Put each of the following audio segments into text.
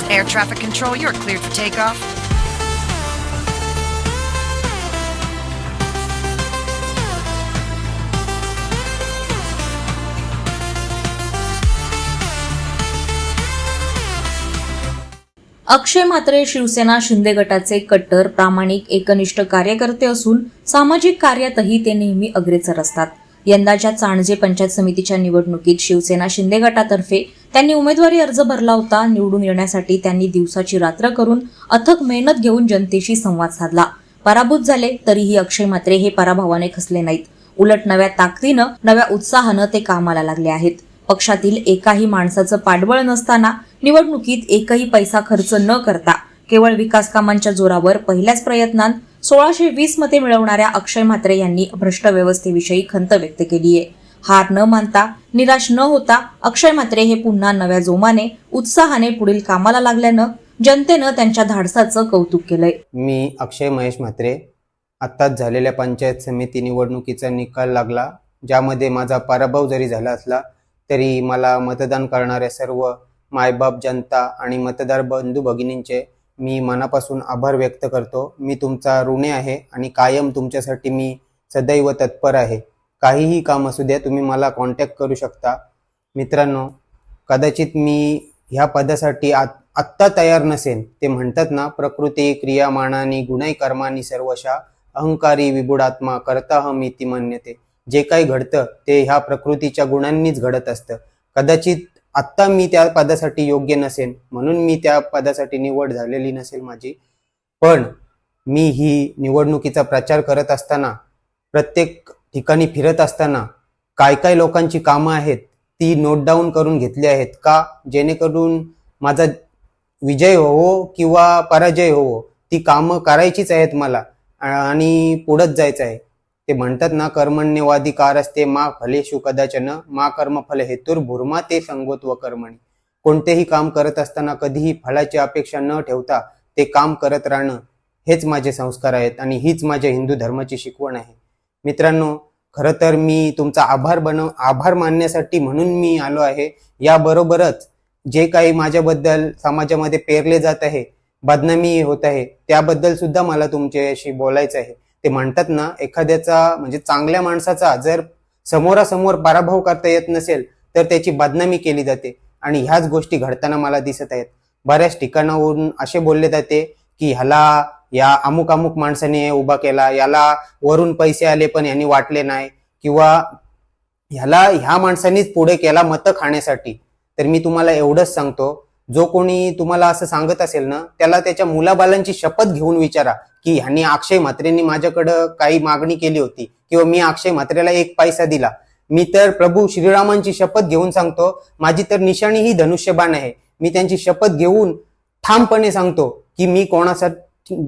Air traffic control, you're cleared for takeoff. अक्षय म्हात्रे शिवसेना शिंदे गटाचे कट्टर, प्रामाणिक, एकनिष्ठ कार्यकर्ते असून सामाजिक कार्यातही ते नेहमी अग्रेसर असतात. यंदाच्या चाणजे पंचायत समितीच्या निवडणुकीत शिवसेना शिंदे गटातर्फे त्यांनी उमेदवारी अर्ज भरला होता. निवडून येण्यासाठी त्यांनी दिवसाची रात्र करून अथक मेहनत घेऊन जनतेशी संवाद साधला. पराभूत झाले तरीही अक्षय म्हात्रे हे पराभवाने खचले नाहीत. उलट नव्या ताकदीनं, नव्या उत्साहानं ते कामाला लागले आहेत. पक्षातील एकाही माणसाचं पाठबळ नसताना निवडणुकीत एकही पैसा खर्च न करता केवळ विकास कामांच्या जोरावर पहिल्याच प्रयत्नात 1620 मते मिळवणाऱ्या अक्षय म्हात्रे यांनी भ्रष्ट व्यवस्थेविषयी खंत व्यक्त केली आहे. हार न मानता, निराश न होता अक्षय म्हात्रे हे पुन्हा नव्या जोमाने, उत्साहाने पुढील कामाला लागल्यानं जनतेनं त्यांच्या धाडसाचं कौतुक केलंय. मी अक्षय महेश म्हात्रे. आत्ताच झालेल्या पंचायत समिती निवडणुकीचा निकाल लागला, ज्यामध्ये माझा पराभव जरी झाला असला तरी मला मतदान करणाऱ्या सर्व मायबाप, जनता आणि मतदार बंधू भगिनींचे मी मनापासून आभार व्यक्त करतो. मी तुमचा ऋणी आहे आणि कायम तुमच्यासाठी मी सदैव तत्पर आहे. काहीही काम असू द्या, तुम्ही मला कॉन्टॅक्ट करू शकता. मित्रांनो, कदाचित मी ह्या पदासाठी आत्ता तयार नसेन. ते म्हणतात ना, प्रकृती क्रियामानानी गुणै कर्मानी सर्वशा अहंकारी विबुडात्मा कर्ताहम इति मन्यते. जे काही घडतं ते ह्या प्रकृतीच्या गुणांनीच घडत असतं. कदाचित आत्ता मी त्या पदासाठी योग्य नसेन, म्हणून मी त्या पदासाठी निवड झालेली नसेल माझी. पण मी ही निवडणुकीचा प्रचार करत असताना, प्रत्येक ठिकाणी फिरत असताना काय काय लोकांची कामं आहेत ती नोट डाऊन करून घेतली आहेत. का? जेणेकरून माझा विजय होवो किंवा पराजय होवो, ती कामं करायचीच आहेत मला आणि पुढंच जायचं आहे. ते म्हणतात ना, कर्मण्यवाधिकार असते मा फलेषु कदाचन मा कर्मफल हेतुर्भूर्मा ते संगोत्व कर्मणी. कोणतेही काम करत असताना कधीही फळाची अपेक्षा न ठेवता ते काम करत राहणं, हेच माझे संस्कार आहेत आणि हीच माझ्या हिंदू धर्माची शिकवण आहे. मित्रांनो, खरं तर मी तुमचा आभार मानण्यासाठी म्हणून मी आलो आहे. याबरोबरच जे काही माझ्याबद्दल समाजामध्ये पेरले जात आहे, बदनामी होत आहे, त्याबद्दल सुद्धा मला तुमच्याशी बोलायचं आहे. ते म्हणतात ना, एखाद्याचा म्हणजे चांगल्या माणसाचा जर समोरासमोर पराभव करता येत नसेल तर त्याची बदनामी केली जाते आणि ह्याच गोष्टी घडताना मला दिसत आहेत. बऱ्याच ठिकाणावरून असे बोलले जाते की ह्याला या अमुक अमुक माणसाने उभा केला, याला वरून पैसे आले पण यांनी वाटले नाही, किंवा ह्याला ह्या माणसांनीच पुढे केला मतं खाण्यासाठी. तर मी तुम्हाला एवढंच सांगतो, जो कोणी तुम्हाला असं सांगत असेल ना, त्याला त्याच्या मुलाबालांची शपथ घेऊन विचारा की ह्यांनी अक्षय म्हात्रेंनी माझ्याकडं काही मागणी केली होती किंवा मी अक्षय म्हात्रेला 1 पैसा दिला. मी तर प्रभू श्रीरामांची शपथ घेऊन सांगतो, माझी तर निशाणी ही धनुष्यबाण आहे. मी त्यांची शपथ घेऊन ठामपणे सांगतो की मी कोणासाठी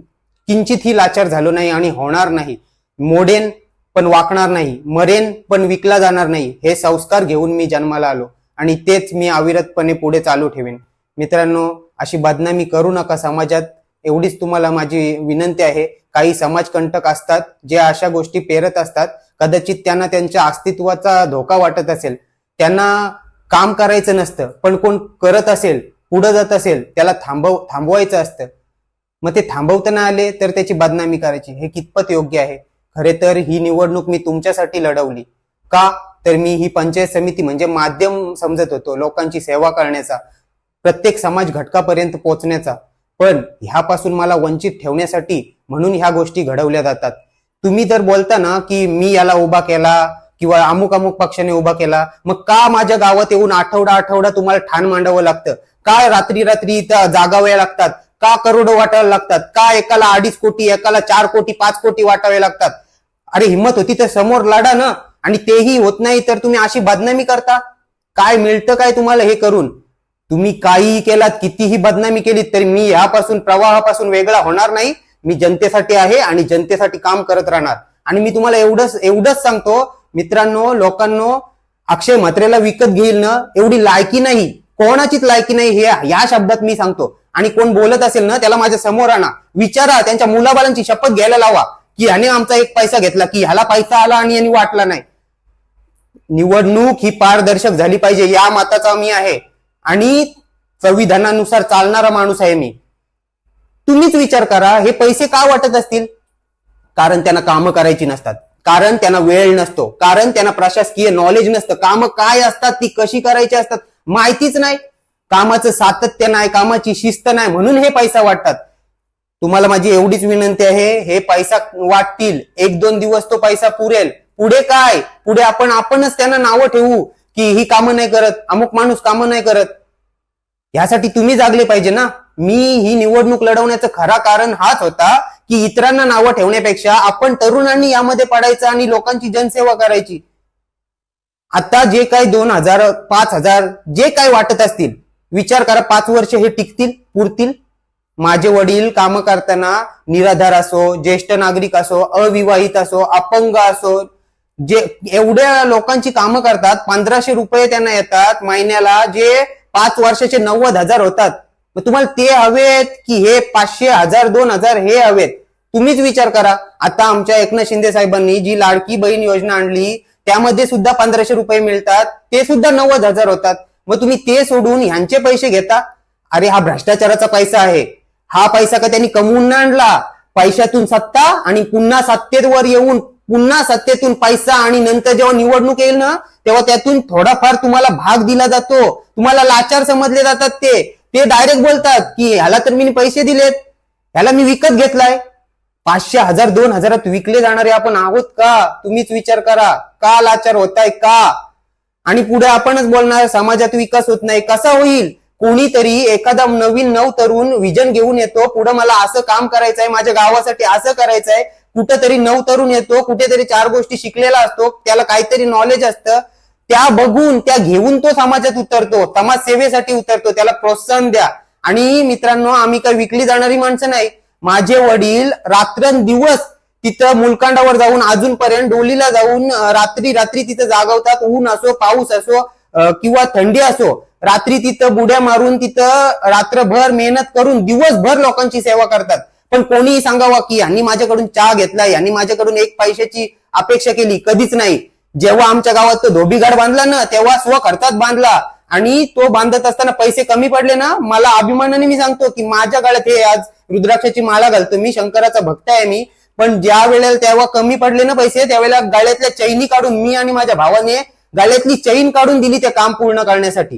किंचितही लाचार झालो नाही आणि होणार नाही. मोडेन पण वाकणार नाही, मरेन पण विकला जाणार नाही. हे संस्कार घेऊन मी जन्माला आलो आणि तेच मी अविरतपणे पुढे चालू ठेवेन. मित्रांनो, अशी बदनामी करू नका समाजात, एवढीच तुम्हाला माझी विनंती आहे. काही समाजकंटक असतात जे अशा गोष्टी पेरत असतात. कदाचित त्यांना त्यांच्या अस्तित्वाचा धोका वाटत असेल, त्यांना काम करायचं नसतं, पण कोण करत असेल, पुढे जात असेल, त्याला थांबवायचं असतं. मग ते थांबवताना आले तर त्याची बदनामी करायची, हे कितपत योग्य आहे? खरे तर ही निवडणूक मी तुमच्यासाठी लढवली. का? तर मी ही पंचायत समिती म्हणजे माध्यम समजत होतो लोकांची सेवा करण्याचा, प्रत्येक समाज घटकापर्यंत पोहोचण्याचा. पण ह्यापासून मला वंचित ठेवण्यासाठी म्हणून ह्या गोष्टी घडवल्या जातात. तुम्ही जर बोलता ना की मी याला उभा केला किंवा अमुक अमुक पक्षाने उभा केला, मग का माझ्या गावात येऊन आठवडा तुम्हाला ठाण मांडावं लागतं? का रात्री इथं जागावे लागतात? का करोडो वाटावे लागतात? का एकाला 2.5 कोटी, एकाला 4 कोटी, 5 कोटी वाटावे लागतात? अरे हिंमत होती तर समोर लढा ना. आणि तेही होत नाही तर तुम्ही अशी बदनामी करता. काय मिळतं काय तुम्हाला हे करून? तुम्ही काहीही केलात, कितीही बदनामी केली तरी मी ह्यापासून, प्रवाहापासून वेगळा होणार नाही. मी जनतेसाठी आहे आणि जनतेसाठी काम करत राहणार. आणि मी तुम्हाला एवढंच सांगतो मित्रांनो, लोकांनो, अक्षय म्हात्रेला विकत घेईल ना एवढी लायकी नाही, कोणाचीच लायकी नाही, हे या शब्दात मी सांगतो. आणि कोण बोलत असेल ना त्याला माझ्या समोर आणा, विचारा, त्यांच्या मुलाबालांची शपथ घ्यायला लावा की ह्याने आमचा 1 पैसा घेतला, की ह्याला पैसा आला आणि यांनी वाटला नाही. निवडणूक ही पारदर्शक झाली पाहिजे, या मताचा मी आहे. आणि संविधानानुसार चालणारा माणूस आहे मी. तुम्हीच विचार करा, हे पैसे का वाटत असतील? कारण त्यांना कामं करायची नसतात, कारण त्यांना वेळ नसतो, कारण त्यांना प्रशासकीय नॉलेज नसतं, कामं काय असतात, ती कशी करायची असतात माहितीच नाही, कामाचं सातत्य नाही, कामाची शिस्त नाही, म्हणून हे पैसा वाटतात. तुम्हाला माझी एवढीच विनंती आहे, हे पैसा वाटतील, 1-2 दिवस तो पैसा पुरेल. पुढे काय? पुढे आपणच त्यांना नावं ठेवू की ही कामं नाही करत, अमुक माणूस कामं नाही करत. यासाठी तुम्ही जागले पाहिजे ना. मी ही निवडणूक लढवण्याचं खरा कारण हाच होता की इतरांना नावं ठेवण्यापेक्षा आपण तरुणांनी यामध्ये पडायचं आणि लोकांची जनसेवा करायची. आता जे काही 2,000 5,000 जे काही वाटत असतील, विचार करा 5 वर्ष हे टिकतील, पुरतील? माझे वडील कामं करताना निराधार असो, ज्येष्ठ नागरिक असो, अविवाहित असो, अपंग असो, जे एवढ्या लोकांची कामं करतात, 1,500 रुपये त्यांना येतात महिन्याला, जे 5 वर्षाचे 90,000 होतात. मग तुम्हाला ते हवेत की हे 500, 1000, 2000 हे हवेत? तुम्हीच विचार करा. आता आमच्या एकनाथ शिंदे साहेबांनी जी लाडकी बहीण योजना आणली, त्यामध्ये सुद्धा 1,500 रुपये मिळतात, ते सुद्धा 90,000 होतात. मग तुम्ही ते सोडून ह्यांचे पैसे घेता? अरे हा भ्रष्टाचाराचा पैसा आहे. हा पैसा का त्यांनी कमवून नाही आणला. पैशातून सत्ता आणि पुन्हा सत्तेवर येऊन पुन्हा सत्तेतून पैसा, आणि नंतर जेव्हा निवडणूक येईल ना, तेव्हा त्यातून थोडाफार तुम्हाला भाग दिला जातो. तुम्हाला लाचार समजले जातात. ते डायरेक्ट बोलतात की ह्याला तर मी पैसे दिलेत, ह्याला मी विकत घेतलाय. 500, 1000, 2000 विकले जाणारे आपण आहोत का? तुम्हीच विचार करा. का लाचार होताय का? आणि पुढे आपणच बोलणार समाजात विकास होत नाही. कसा होईल? कोणीतरी एखादा नवीन तरुण विजन घेऊन येतो, पुढे मला असं काम करायचंय, माझ्या गावासाठी असं करायचंय. कुठेतरी तरुण येतो, कुठेतरी 4 गोष्टी शिकलेला असतो, त्याला काहीतरी नॉलेज असतं, त्या बघून त्या घेऊन तो समाजात उतरतो, समाजसेवेसाठी उतरतो. त्याला प्रोत्साहन द्या. आणि मित्रांनो, आम्ही काही विकली जाणारी माणसं नाही. माझे वडील रात्रंदिवस तिथं मुलकांडावर जाऊन, अजूनपर्यंत डोलीला जाऊन रात्री तिथं जागवतात. ऊन असो, पाऊस असो किंवा थंडी असो, रात्री तिथं बुड्या मारून तिथं रात्रभर मेहनत करून दिवसभर लोकांची सेवा करतात. पण कोणीही सांगावा की यांनी माझ्याकडून चहा घेतला, यांनी माझ्याकडून 1 पैशाची अपेक्षा केली, कधीच नाही. जेव्हा आमच्या गावात तो धोबीघाट बांधला ना, तेव्हा स्वखर्चात बांधला. आणि तो बांधत असताना पैसे कमी पडले ना, मला अभिमानाने मी सांगतो की माझ्या गळ्यात हे आज रुद्राक्षाची माळा घालतो मी, शंकराचा भक्त आहे मी. पण ज्या वेळेला तेव्हा कमी पडले ना पैसे, त्यावेळेला गळ्यातल्या चैनी काढून, मी आणि माझ्या भावाने गळ्यातली चैन काढून दिली ते काम पूर्ण करण्यासाठी.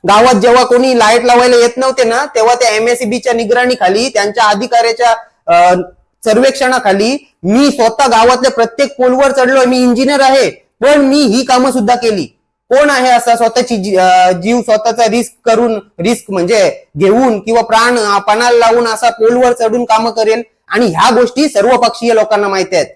गावात जेव्हा कोणी लाईट लावायला येत नव्हते ना, तेव्हा त्या MSEBच्या निगराणीखाली, त्यांच्या अधिकाऱ्याच्या सर्वेक्षणाखाली मी स्वतः गावातल्या प्रत्येक पोलवर चढलोय. मी इंजिनियर आहे, पण मी ही कामं सुद्धा केली. कोण आहे असा स्वतःची जीव स्वतःचा रिस्क म्हणजे घेऊन किंवा प्राण पणाला लावून असा पोलवर चढून कामं करेल? आणि ह्या गोष्टी सर्व पक्षीय लोकांना माहिती आहेत.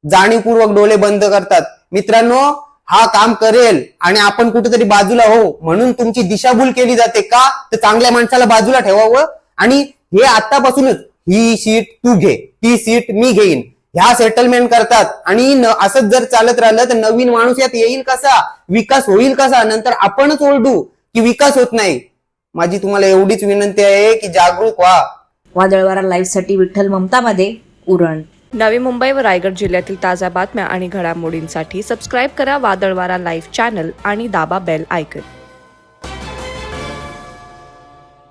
जाणीवपूर्वक डोळे बंद करतात. मित्रांनो, हा काम करेल आणि आपण कुठेतरी बाजूला हो म्हणून तुमची दिशाभूल केली जाते का? तर चांगल्या माणसाला बाजूला ठेवावं. आणि हे आतापासूनच, ही सीट तू घे, ती सीट मी घेईन, ह्या सेटलमेंट करतात. आणि असंच जर चालत राहिलं तर नवीन माणूस यात येईल कसा? विकास होईल कसा? नंतर आपणच ओरडू की विकास होत नाही. माझी तुम्हाला एवढीच विनंती आहे की जागरूक व्हा. वादळवारा लाईव्हसाठी विठ्ठल ममतामध्ये उरण. नवी मुंबई व रायगड जिल्ह्यातील ताज्या बातम्या आणि घडामोडींसाठी सबस्क्राईब करा वादळवारा लाईव्ह चॅनल आणि दाबा बेल आयकन.